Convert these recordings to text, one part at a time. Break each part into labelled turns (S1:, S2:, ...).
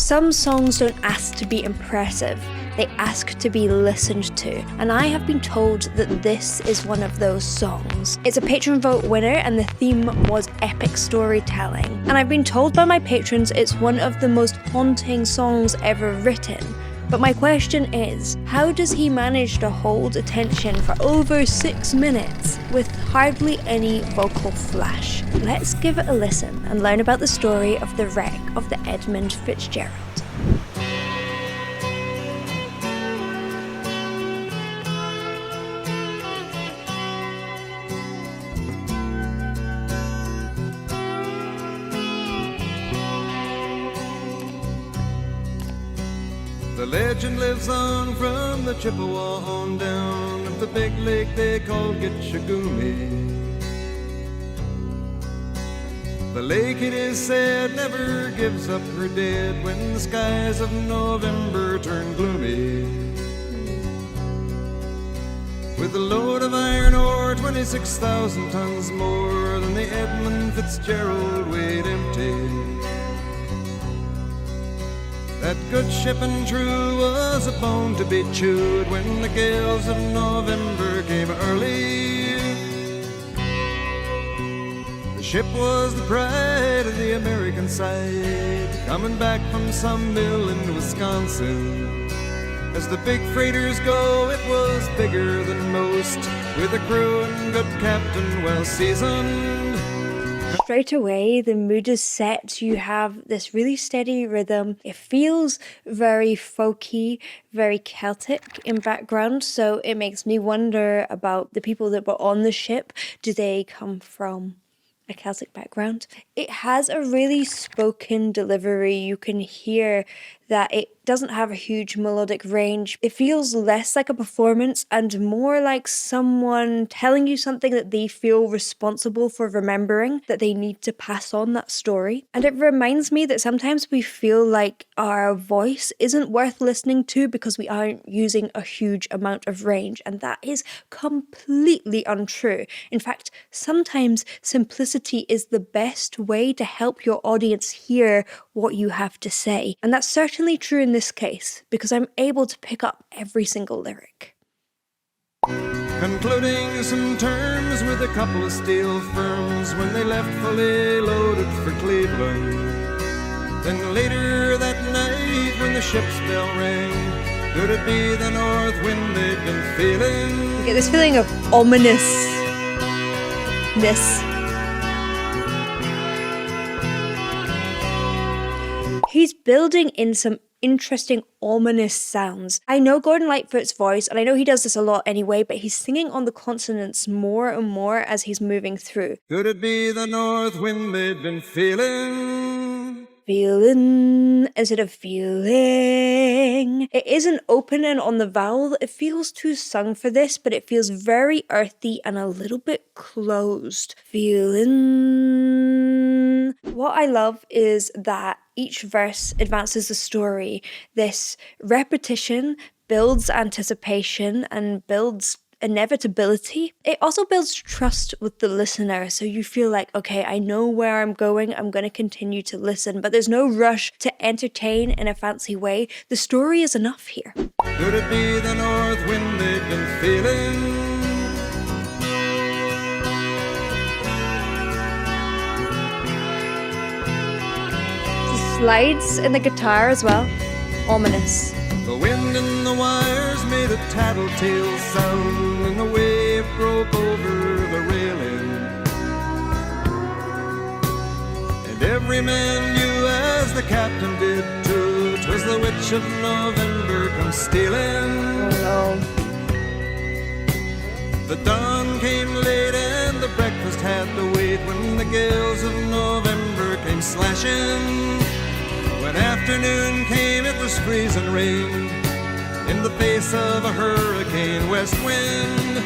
S1: Some songs don't ask to be impressive, they ask to be listened to, and I have been told that this is one of those songs. It's a patron vote winner and the theme was epic storytelling. And I've been told by my patrons it's one of the most haunting songs ever written. But my question is, how does he manage to hold attention for over 6 minutes with hardly any vocal flash? Let's give it a listen and learn about the story of the wreck of the Edmund Fitzgerald.
S2: The legend lives on from the Chippewa on down of the big lake they call Gitchagumi. The lake, it is said, never gives up her dead when the skies of November turn gloomy. With a load of iron ore, 26,000 tons more than the Edmund Fitzgerald weighed empty. That good ship and true was a bone to be chewed when the gales of November came early. The ship was the pride of the American side, coming back from some mill in Wisconsin. As the big freighters go, it was bigger than most, with a crew and good captain well seasoned.
S1: Straight away, the mood is set. You have this really steady rhythm. It feels very folky, very Celtic in background. So it makes me wonder about the people that were on the ship. Do they come from a Celtic background? It has a really spoken delivery. You can hear that it doesn't have a huge melodic range. It feels less like a performance and more like someone telling you something that they feel responsible for remembering, that they need to pass on that story. And it reminds me that sometimes we feel like our voice isn't worth listening to because we aren't using a huge amount of range, and that is completely untrue. In fact, sometimes simplicity is the best way to help your audience hear what you have to say. And that's certainly true in this case, because I'm able to pick up every single lyric.
S2: Concluding some terms with a couple of steel firms when they left fully loaded for Cleveland. Then later that night when the ship's bell rang, could it be the north wind they'd been feeling?
S1: I get this feeling of ominousness. He's building in some interesting ominous sounds. I know Gordon Lightfoot's voice, and I know he does this a lot anyway, but he's singing on the consonants more and more as he's moving through.
S2: Could it be the north wind they'd been feeling?
S1: Feeling instead of feeling. It isn't opening on the vowel. It feels too sung for this, but it feels very earthy and a little bit closed. Feeling. What I love is that each verse advances the story. This repetition builds anticipation and builds inevitability. It also builds trust with the listener, so you feel like, okay, I know where I'm going to continue to listen, but there's no rush to entertain in a fancy way. The story is enough here.
S2: Could it be the north wind they've been feeling?
S1: Slides in the guitar as well. Ominous.
S2: The wind in the wires made a tattletale sound, and the wave broke over the railing. And every man knew, as the captain did too, 'twas the witch of November come stealing.
S1: Oh no.
S2: The dawn came late and the breakfast had to wait when the gales of November came slashing. When afternoon came, it was freezing rain in the face of a hurricane west wind.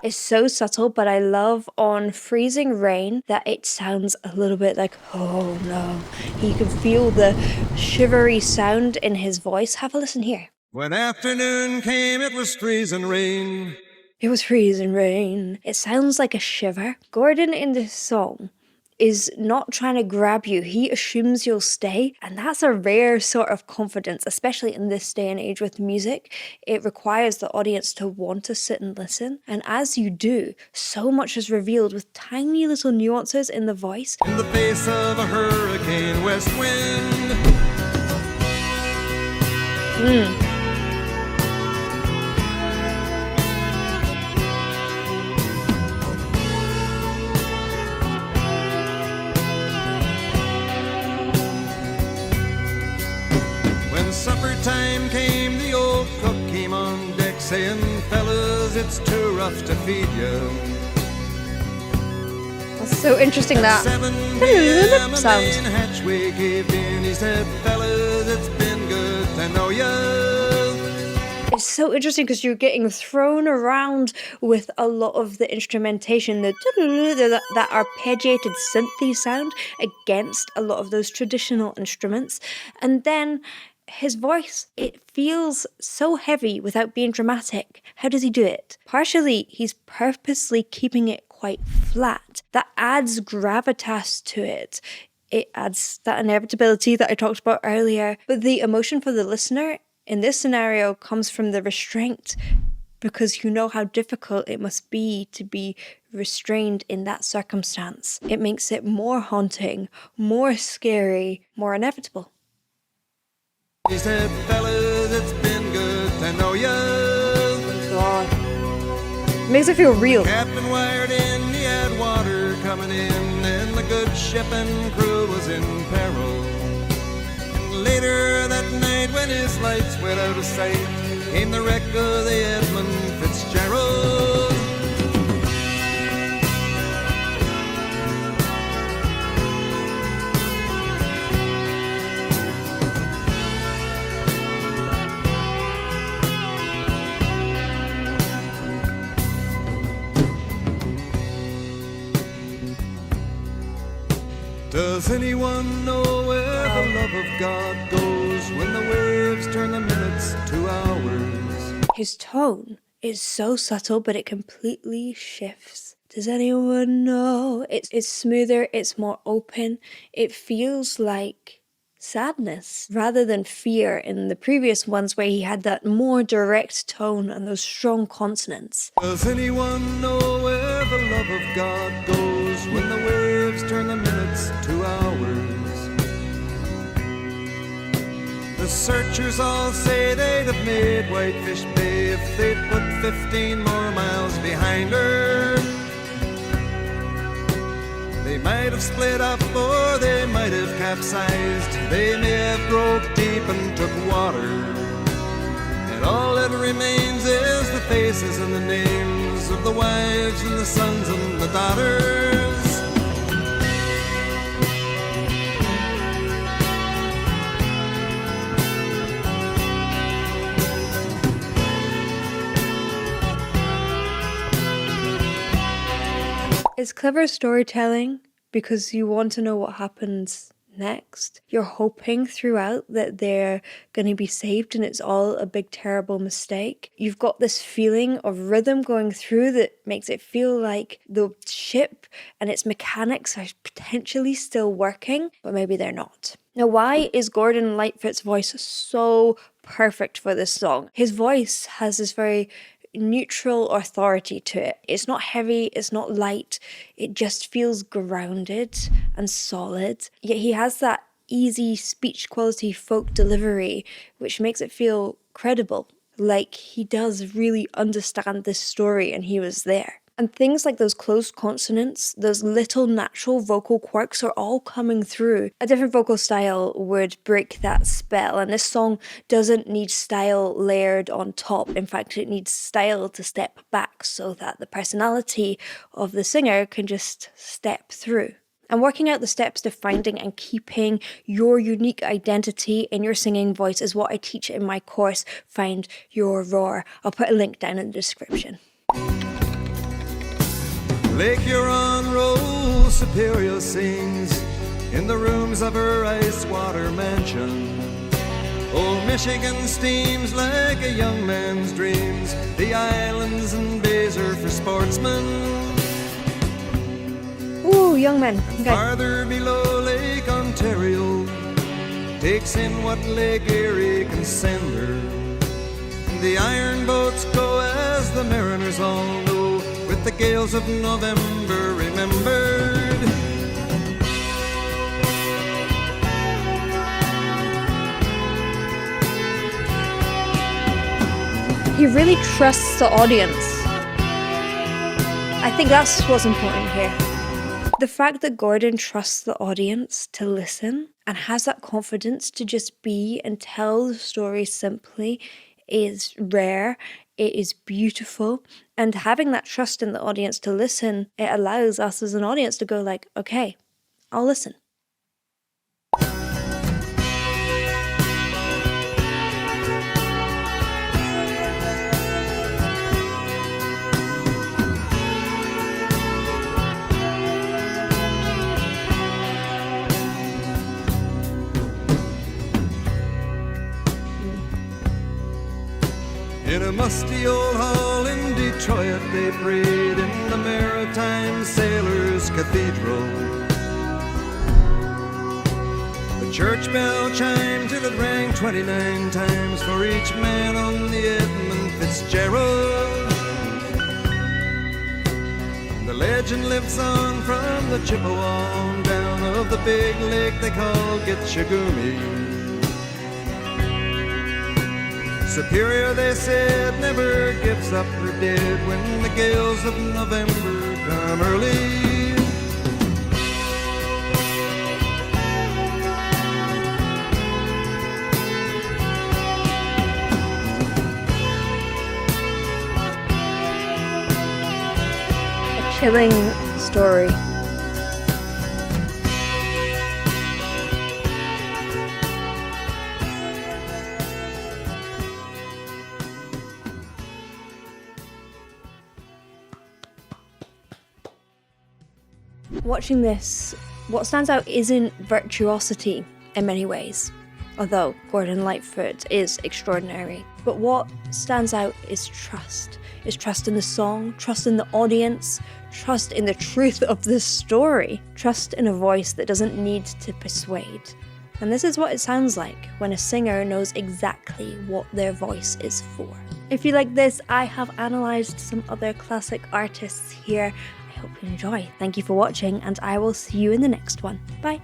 S1: It's so subtle, but I love on freezing rain that it sounds a little bit like, oh no. You can feel the shivery sound in his voice. Have a listen here.
S2: When afternoon came, it was freezing rain.
S1: It was freezing rain. It sounds like a shiver. Gordon in this song is not trying to grab you. He assumes you'll stay, and that's a rare sort of confidence, especially in this day and age with music. It requires the audience to want to sit and listen, and as you do, so much is revealed with tiny little nuances in the voice.
S2: In the face of a hurricane west wind. When supper time came, the old cook came on deck saying, fellas, it's too rough to feed you.
S1: That's so interesting, that
S2: 7 p.m. a
S1: sound.
S2: main hatchway caved in. He said, fellas, it's been good to know ya.
S1: It's so interesting because you're getting thrown around with a lot of the instrumentation, that arpeggiated synthy sound against a lot of those traditional instruments. And then his voice, it feels so heavy without being dramatic. How does he do it? Partially, he's purposely keeping it quite flat. That adds gravitas to it. It adds that inevitability that I talked about earlier. But the emotion for the listener in this scenario comes from the restraint, because you know how difficult it must be to be restrained in that circumstance. It makes it more haunting, more scary, more inevitable.
S2: He said, fellas, it's been good to know ya.
S1: God. It makes it feel real.
S2: Captain wired in, he had water coming in, and the good ship and crew was in peril. And later that night, when his lights went out of sight, came the wreck of the Edmund Fitzgerald. Does anyone know where the love of God goes when the waves turn the minutes to hours?
S1: His tone is so subtle, but it completely shifts. Does anyone know? It's smoother, it's more open. It feels like sadness rather than fear in the previous ones where he had that more direct tone and those strong consonants.
S2: Does anyone know where the love of God goes when the waves turn the minutes to hours? The searchers all say they'd have made Whitefish Bay if they'd put 15 more miles behind her. They might have split up or they might have capsized. They may have broke deep and took water. And all that remains is the faces and the names of the wives and the sons and the daughters.
S1: It's clever storytelling because you want to know what happens next. You're hoping throughout that they're going to be saved and it's all a big terrible mistake. You've got this feeling of rhythm going through that makes it feel like the ship and its mechanics are potentially still working, but maybe they're not. Now, why is Gordon Lightfoot's voice so perfect for this song? His voice has this very neutral authority to it. It's not heavy, it's not light, it just feels grounded and solid. Yet he has that easy speech quality folk delivery, which makes it feel credible, like he does really understand this story and he was there. And things like those closed consonants, those little natural vocal quirks are all coming through. A different vocal style would break that spell, and this song doesn't need style layered on top. In fact, it needs style to step back so that the personality of the singer can just step through. And working out the steps to finding and keeping your unique identity in your singing voice is what I teach in my course, Find Your Roar. I'll put a link down in the description.
S2: Lake Huron Rose Superior sings in the rooms of her ice water mansion. Old Michigan steams like a young man's dreams. The islands and bays are for sportsmen.
S1: Ooh, young men.
S2: And
S1: Okay.
S2: farther below Lake Ontario takes in what Lake Erie can send her. The iron boats go as the mariners all know, with the gales of November remembered.
S1: He really trusts the audience. I think that's what's important here. The fact that Gordon trusts the audience to listen and has that confidence to just be and tell the story simply is rare. It is beautiful. And having that trust in the audience to listen, it allows us as an audience to go like, okay, I'll listen.
S2: In a musty old hall in Detroit, they prayed in the Maritime Sailors' Cathedral. The church bell chimed till it rang 29 times for each man on the Edmund Fitzgerald. The legend lives on from the Chippewa on down of the big lake they call Gitchagumi. Superior, they said, never gives up her dead when the gales of November come early.
S1: A chilling story. Watching this, what stands out isn't virtuosity in many ways, although Gordon Lightfoot is extraordinary. But what stands out is trust. Is trust in the song, trust in the audience, trust in the truth of the story, trust in a voice that doesn't need to persuade. And this is what it sounds like when a singer knows exactly what their voice is for. If you like this, I have analysed some other classic artists here. I hope you enjoy. Thank you for watching, and I will see you in the next one. Bye.